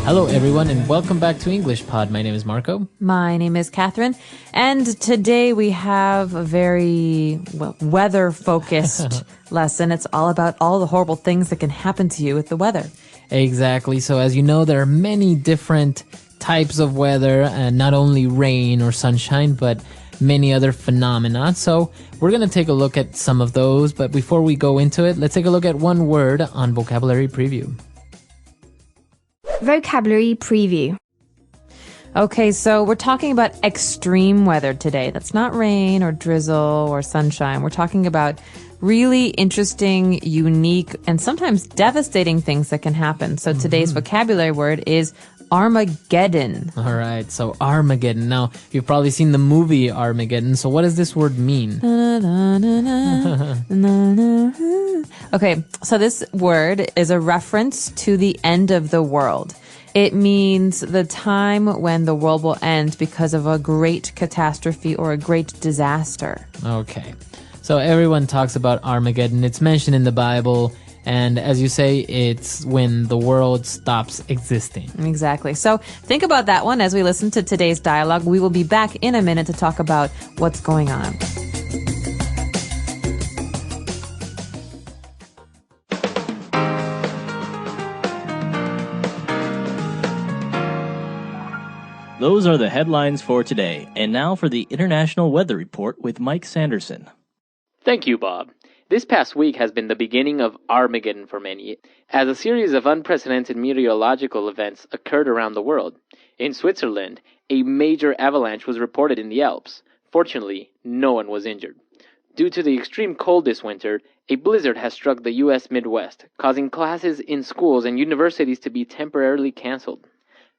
Hello, everyone, and welcome back to English Pod. My name is Marco. My name is Catherine, and today we have a very weather-focused lesson. It's all about all the horrible things that can happen to you with the weather. Exactly. So as you know, there are many different types of weather, and not only rain or sunshine, but many other phenomena. So we're going to take a look at some of those. But before we go into it, let's take a look at one word on Vocabulary Preview. Vocabulary Preview. Okay, so we're talking about extreme weather today. That's not rain or drizzle or sunshine. We're talking about really interesting, unique, and sometimes devastating things that can happen. So today's vocabulary word is Armageddon. All right, so Armageddon. Now, you've probably seen the movie Armageddon. So what does this word mean? Okay, so this word is a reference to the end of the world. It means the time when the world will end because of a great catastrophe or a great disaster. Okay, so everyone talks about Armageddon. It's mentioned in the Bible. And as you say, it's when the world stops existing. Exactly. So think about that one as we listen to today's dialogue. We will be back in a minute to talk about what's going on. Those are the headlines for today. And now for the International Weather Report with Mike Sanderson. Thank you, Bob. This past week has been the beginning of Armageddon for many, as a series of unprecedented meteorological events occurred around the world. In Switzerland, a major avalanche was reported in the Alps. Fortunately, no one was injured. Due to the extreme cold this winter, a blizzard has struck the U.S. Midwest, causing classes in schools and universities to be temporarily canceled.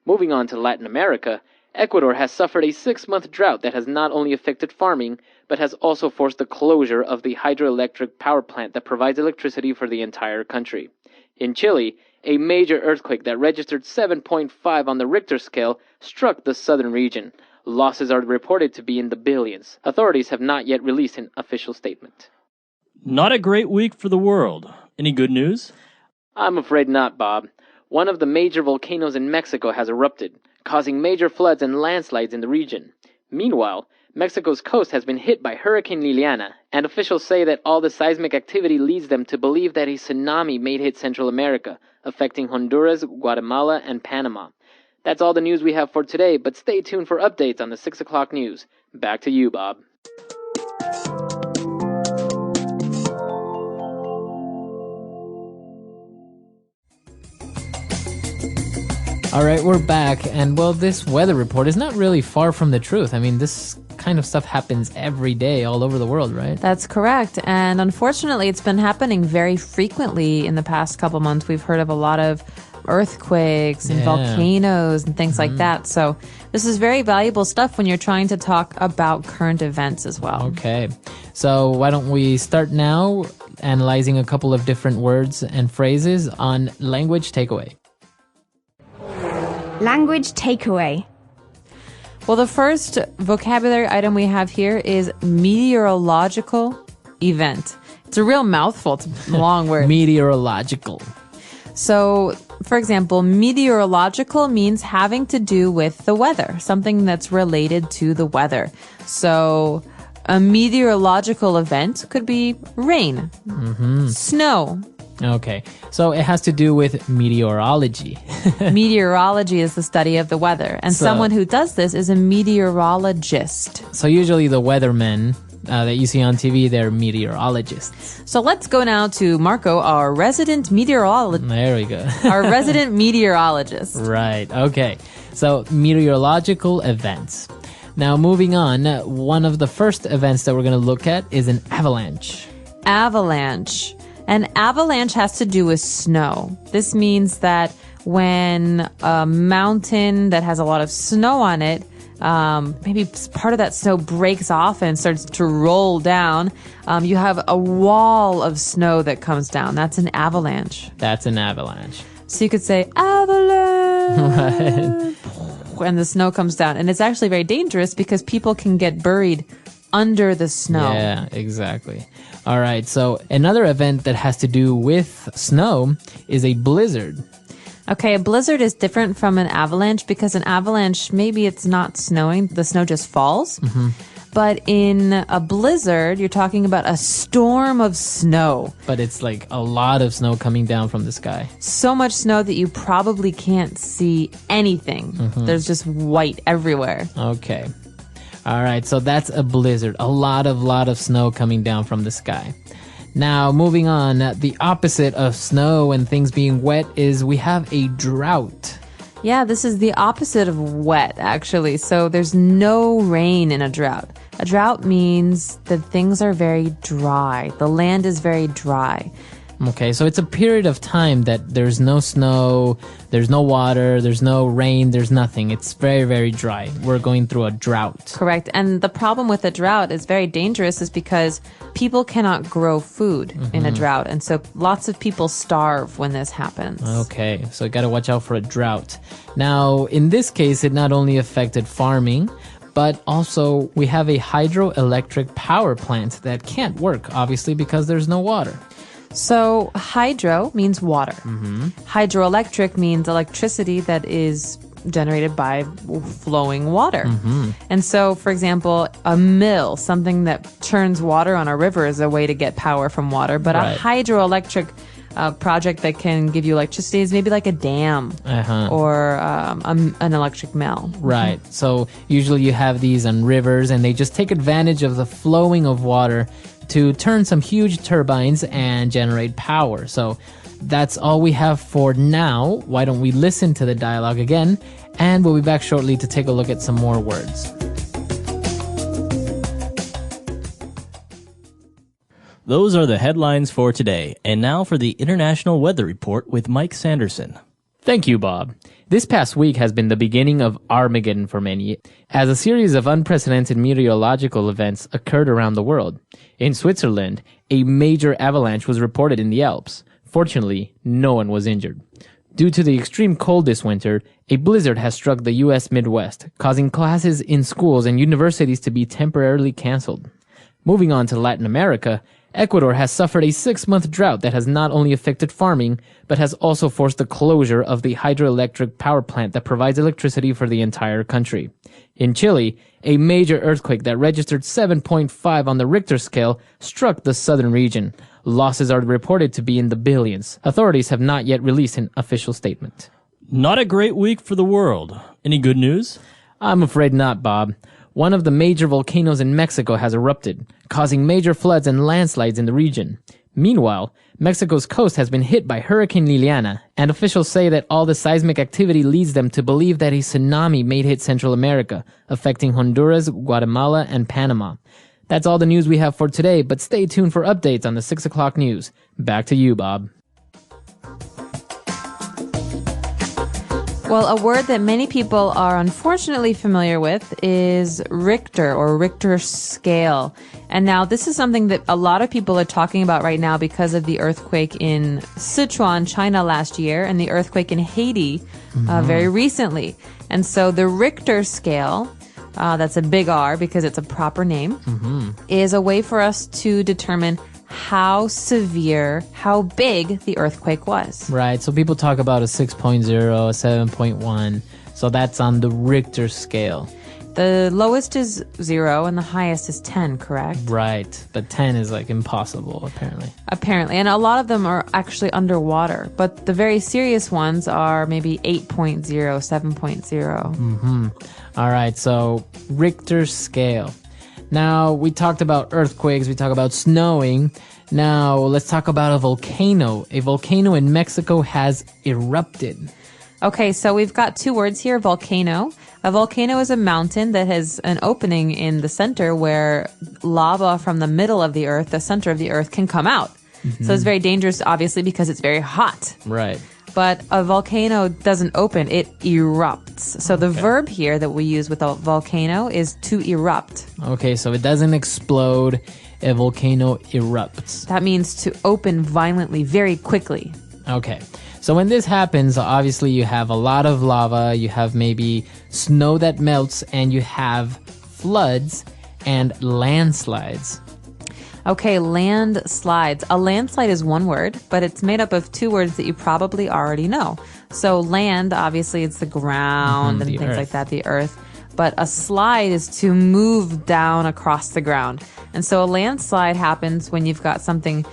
Moving on to Latin America, Ecuador has suffered a 6-month drought that has not only affected farming, but has also forced the closure of the hydroelectric power plant that provides electricity for the entire country. In Chile, a major earthquake that registered 7.5 on the Richter scale struck the southern region. Losses are reported to be in the billions. Authorities have not yet released an official statement. Not a great week for the world. Any good news? I'm afraid not, Bob. One of the major volcanoes in Mexico has erupted, causing major floods and landslides in the region. Meanwhile, Mexico's coast has been hit by Hurricane Liliana, and officials say that all the seismic activity leads them to believe that a tsunami may hit Central America, affecting Honduras, Guatemala, and Panama. That's all the news we have for today, but stay tuned for updates on the 6 o'clock news. Back to you, Bob. All right, we're back. And, well, this weather report is not really far from the truth. I mean, this kind of stuff happens every day all over the world, right? That's correct. And unfortunately, it's been happening very frequently in the past couple months. We've heard of a lot of earthquakes and volcanoes and things like that. So this is very valuable stuff when you're trying to talk about current events as well. Okay. So why don't we start now analyzing a couple of different words and phrases on Language Takeaway. Language Takeaway. Well, the first vocabulary item we have here is meteorological event. It's a real mouthful. It's a long word. Meteorological. So, for example, meteorological means having to do with the weather, something that's related to the weather. So, a meteorological event could be rain, snow. Okay, so it has to do with meteorology. Meteorology is the study of the weather, and someone who does this is a meteorologist. So usually the weathermen that you see on TV, they're meteorologists. So let's go now to Marco, our resident meteorologist. There we go. Our resident meteorologist. Right, okay. So meteorological events. Now moving on, one of the first events that we're going to look at is an avalanche. Avalanche. An avalanche has to do with snow. This means that when a mountain that has a lot of snow on it, maybe part of that snow breaks off and starts to roll down, you have a wall of snow that comes down. That's an avalanche. That's an avalanche. So you could say, avalanche. And the snow comes down. And it's actually very dangerous because people can get buried under the snow. Yeah, exactly. All right, so another event that has to do with snow is a blizzard. Okay, a blizzard is different from an avalanche because an avalanche, maybe it's not snowing, the snow just falls. But in a blizzard, you're talking about a storm of snow. But it's like a lot of snow coming down from the sky. So much snow that you probably can't see anything. There's just white everywhere. Okay. All right, so that's a blizzard. A lot of snow coming down from the sky. Now, moving on, the opposite of snow and things being wet is we have a drought. Yeah, this is the opposite of wet, actually. So there's no rain in a drought. A drought means that things are very dry. The land is very dry. Okay, so it's a period of time that there's no snow, there's no water, there's no rain, there's nothing. It's very, very dry. We're going through a drought. Correct. And the problem with a drought is very dangerous is because people cannot grow food in a drought. And so lots of people starve when this happens. Okay, so you gotta watch out for a drought. Now, in this case, it not only affected farming, but also we have a hydroelectric power plant that can't work, obviously, because there's no water. So hydro means water. Hydroelectric means electricity that is generated by flowing water. And so, for example, a mill, something that churns water on a river, is a way to get power from water. But Right. a hydroelectric project that can give you electricity is maybe like a dam or an electric mill. Right. So usually you have these on rivers and they just take advantage of the flowing of water to turn some huge turbines and generate power. So that's all we have for now. Why don't we listen to the dialogue again? And we'll be back shortly to take a look at some more words. Those are the headlines for today. And now for the International Weather Report with Mike Sanderson. Thank you, Bob. This past week has been the beginning of Armageddon for many, as a series of unprecedented meteorological events occurred around the world. In Switzerland, a major avalanche was reported in the Alps. Fortunately, no one was injured. Due to the extreme cold this winter, a blizzard has struck the U.S. Midwest, causing classes in schools and universities to be temporarily canceled. Moving on to Latin America, Ecuador has suffered a 6-month drought that has not only affected farming, but has also forced the closure of the hydroelectric power plant that provides electricity for the entire country. In Chile, a major earthquake that registered 7.5 on the Richter scale struck the southern region. Losses are reported to be in the billions. Authorities have not yet released an official statement. Not a great week for the world. Any good news? I'm afraid not, Bob. One of the major volcanoes in Mexico has erupted, causing major floods and landslides in the region. Meanwhile, Mexico's coast has been hit by Hurricane Liliana, and officials say that all the seismic activity leads them to believe that a tsunami may hit Central America, affecting Honduras, Guatemala, and Panama. That's all the news we have for today, but stay tuned for updates on the 6 o'clock news. Back to you, Bob. Well, a word that many people are unfortunately familiar with is Richter or Richter scale. And now this is something that a lot of people are talking about right now because of the earthquake in Sichuan, China last year, and the earthquake in Haiti very recently. And so the Richter scale, that's a big R because it's a proper name, is a way for us to determine how severe, how big the earthquake was. Right, so people talk about a 6.0, a 7.1, so that's on the Richter scale. The lowest is 0 and the highest is 10, correct? Right, but 10 is like impossible, apparently. Apparently, and a lot of them are actually underwater, but the very serious ones are maybe 8.0, 7.0. All right, so Richter scale. Now, we talked about earthquakes, we talked about snowing. Now, let's talk about a volcano. A volcano in Mexico has erupted. Okay, so we've got two words here, volcano. A volcano is a mountain that has an opening in the center where lava from the middle of the earth, the center of the earth, can come out. So it's very dangerous, obviously, because it's very hot. Right. But a volcano doesn't open, it erupts. So the verb here that we use with a volcano is to erupt. Okay, so it doesn't explode, a volcano erupts. That means to open violently, very quickly. Okay, so when this happens, obviously you have a lot of lava, you have maybe snow that melts, and you have floods and landslides. Okay, landslides. A landslide is one word, but it's made up of two words that you probably already know. So land, obviously, it's the ground and the things earth. like that, the earth. But a slide is to move down across the ground. And so a landslide happens when you've got something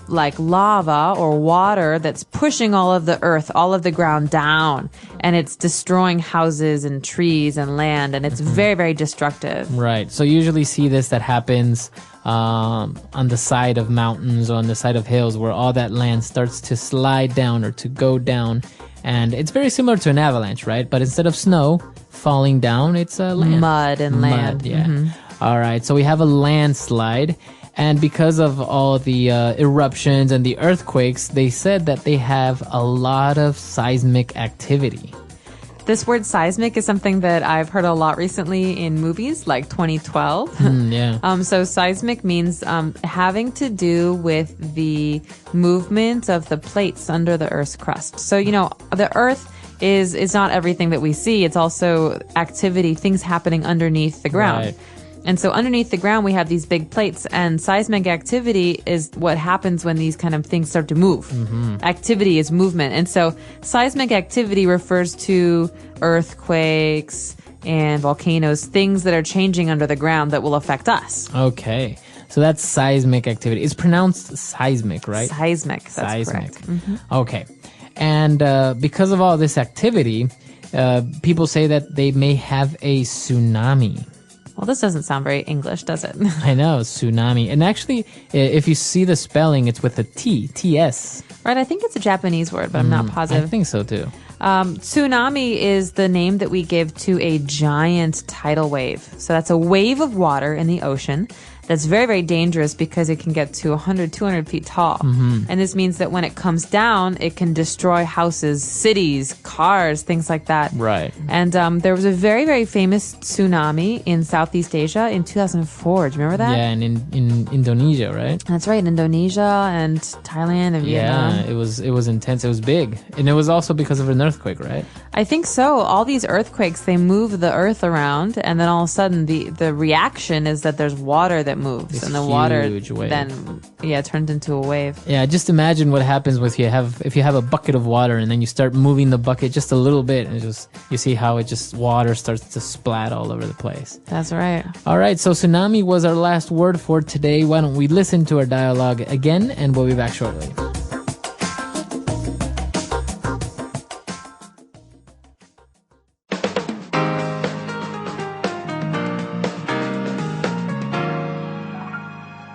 like lava or water that's pushing all of the earth, all of the ground down, and it's destroying houses and trees and land, and it's very, very destructive. Right. So you usually see this that happens on the side of mountains or on the side of hills where all that land starts to slide down or to go down. And it's very similar to an avalanche, right? But instead of snow falling down, it's land. Mud and land. Mud, yeah. All right. So we have a landslide. And because of all the eruptions and the earthquakes, they said that they have a lot of seismic activity. This word seismic is something that I've heard a lot recently in movies like 2012. Yeah. So seismic means having to do with the movement of the plates under the Earth's crust. So, you know, the Earth is not everything that we see. It's also activity, things happening underneath the ground. Right. And so underneath the ground, we have these big plates, and seismic activity is what happens when these kind of things start to move. Activity is movement. And so seismic activity refers to earthquakes and volcanoes, things that are changing under the ground that will affect us. Okay. So that's seismic activity. It's pronounced seismic, right? Seismic, that's Seismic. correct. Okay. And because of all this activity, people say that they may have a tsunami. Well, this doesn't sound very English, does it? I know, tsunami. And actually, if you see the spelling, it's with a T, T-S. Right, I think it's a Japanese word, but I'm not I positive. think so too. Tsunami is the name that we give to a giant tidal wave. So that's a wave of water in the ocean that's very, very dangerous because it can get to 100, 200 feet tall. And this means that when it comes down, it can destroy houses, cities, cars, things like that. Right. And there was a very, very famous tsunami in Southeast Asia in 2004. Do you remember that? Yeah, and in Indonesia, right? That's right, in Indonesia and Thailand and Vietnam. Yeah, it was intense. It was big. And it was also because of an earthquake, right? I think so. All these earthquakes, they move the earth around, and then all of a sudden the reaction is that there's water that moves, This and the water huge wave. then turns into a wave. Yeah, just imagine what happens if you have a bucket of water and then you start moving the bucket just a little bit and you see how it just water starts to splat all over the place. That's right. All right, so tsunami was our last word for today. Why don't we listen to our dialogue again and we'll be back shortly.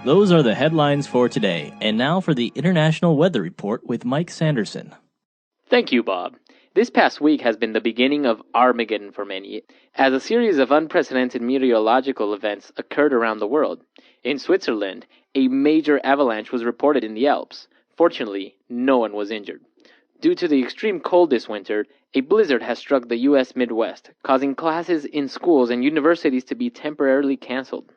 Those are the headlines for today. And now for the International Weather Report with Mike Sanderson. Thank you, Bob. This past week has been the beginning of Armageddon for many, as a series of unprecedented meteorological events occurred around the world. In Switzerland, a major avalanche was reported in the Alps. Fortunately, no one was injured. Due to the extreme cold this winter, a blizzard has struck the U.S. Midwest, causing classes in schools and universities to be temporarily canceled.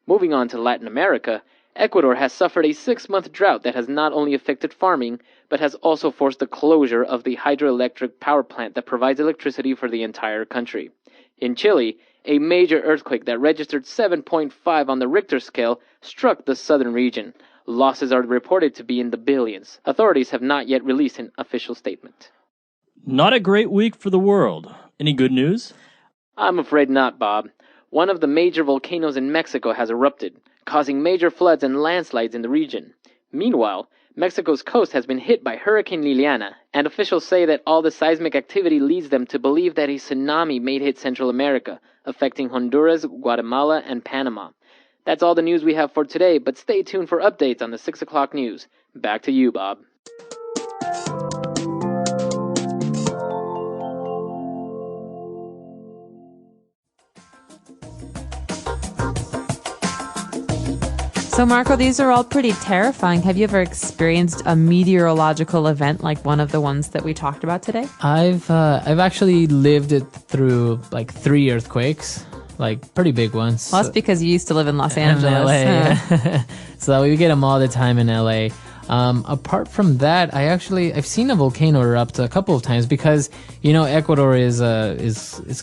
Moving on to Latin America, Ecuador has suffered a 6-month drought that has not only affected farming, but has also forced the closure of the hydroelectric power plant that provides electricity for the entire country. In Chile, a major earthquake that registered 7.5 on the Richter scale struck the southern region. Losses are reported to be in the billions. Authorities have not yet released an official statement. Not a great week for the world. Any good news? I'm afraid not, Bob. One of the major volcanoes in Mexico has erupted, causing major floods and landslides in the region. Meanwhile, Mexico's coast has been hit by Hurricane Liliana, and officials say that all the seismic activity leads them to believe that a tsunami may hit Central America, affecting Honduras, Guatemala, and Panama. That's all the news we have for today, but stay tuned for updates on the 6 o'clock news. Back to you, Bob. So, Marco, these are all pretty terrifying. Have you ever experienced a meteorological event like one of the ones that we talked about today? I've actually lived it through like 3 earthquakes, like pretty big ones. Well, that's because you used to live in Los in Angeles. LA, yeah. So we get them all the time in LA. Apart from that, I've seen a volcano erupt a couple of times because, you know, Ecuador is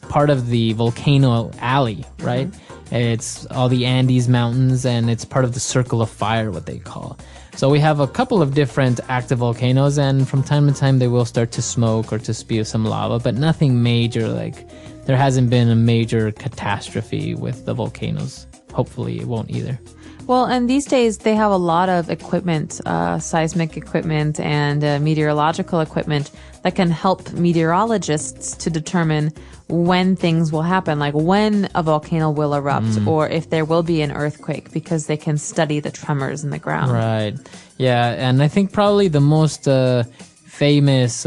part of the volcano alley, right? It's all the Andes Mountains, and it's part of the Circle of Fire, what they call. So we have a couple of different active volcanoes, and from time to time they will start to smoke or to spew some lava, but nothing major. Like, there hasn't been a major catastrophe with the volcanoes. Hopefully it won't either. Well, and these days they have a lot of equipment, seismic equipment and meteorological equipment that can help meteorologists to determine when things will happen, like when a volcano will erupt or if there will be an earthquake, because they can study the tremors in the ground. Right. Yeah, and I think probably the most famous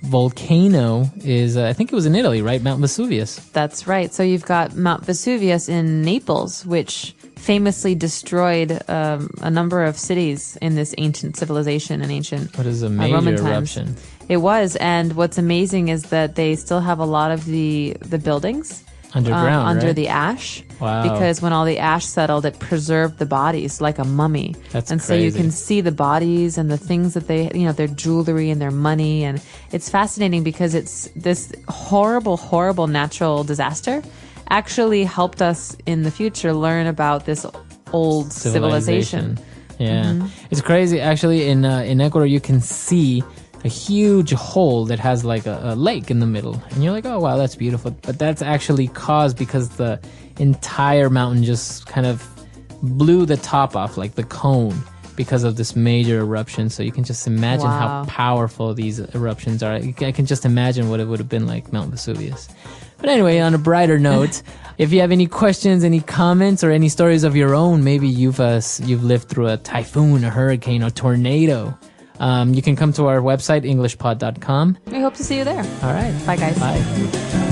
volcano is, I think it was in Italy, right? Mount Vesuvius. That's right. So you've got Mount Vesuvius in Naples, which famously destroyed a number of cities in this ancient civilization and ancient What is a major Roman times. eruption? It was, and what's amazing is that they still have a lot of the buildings Underground, under right? the ash. Wow. Because when all the ash settled, it preserved the bodies like a mummy. That's and so you crazy. can see the bodies and the things that they, their jewelry and their money, and it's fascinating because it's this horrible, horrible natural disaster actually helped us in the future learn about this old civilization. Yeah. It's crazy. Actually, in Ecuador, you can see a huge hole that has like a lake in the middle. And you're like, oh, wow, that's beautiful. But that's actually caused because the entire mountain just kind of blew the top off, like the cone, because of this major eruption. So you can just imagine how Wow. powerful these eruptions are. I can just imagine what it would have been like Mount Vesuvius. But anyway, on a brighter note, if you have any questions, any comments, or any stories of your own, maybe you've lived through a typhoon, a hurricane, or tornado, you can come to our website, englishpod.com. We hope to see you there. All right. Bye, guys. Bye.